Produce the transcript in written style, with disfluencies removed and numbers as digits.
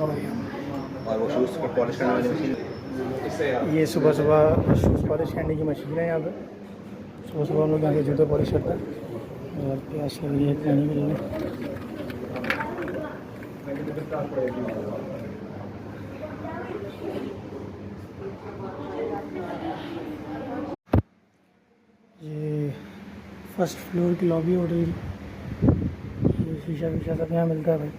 रखा हुआ है यहाँ। और वो शूज़ को पॉलिश करने वाली मशीन? ये सुबह सुबह शूज़ पॉलिश करने की मशीन है यहाँ पे। सुबह सुबह हम लोग यहाँ पे जूते पॉलिश करते हैं। और प्यास लग रही है खाने के लिए। ये फर्स्ट फ्लोर की लॉबी होटल की। ये शीशा वीशा सब यहाँ मिलता है भाई।